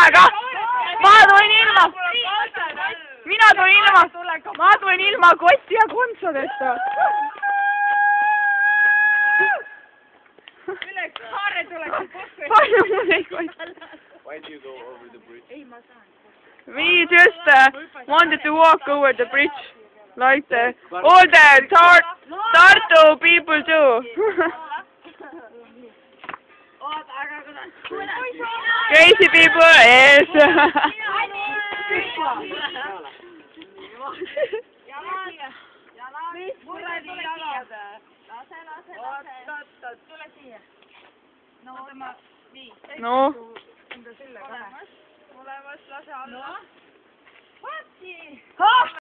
aga ma tulin ilma. Mina tulin ilma. Ma tulin ilma kotti ja kontsadeta. Üle kaare tuleks kokku. Palju mul ei kott. Why do you go over the bridge? Ei, ma saan. We just wanted to walk over the bridge. Like all the Tartu people do. Crazy people, yes. No. Olemas, lase alla.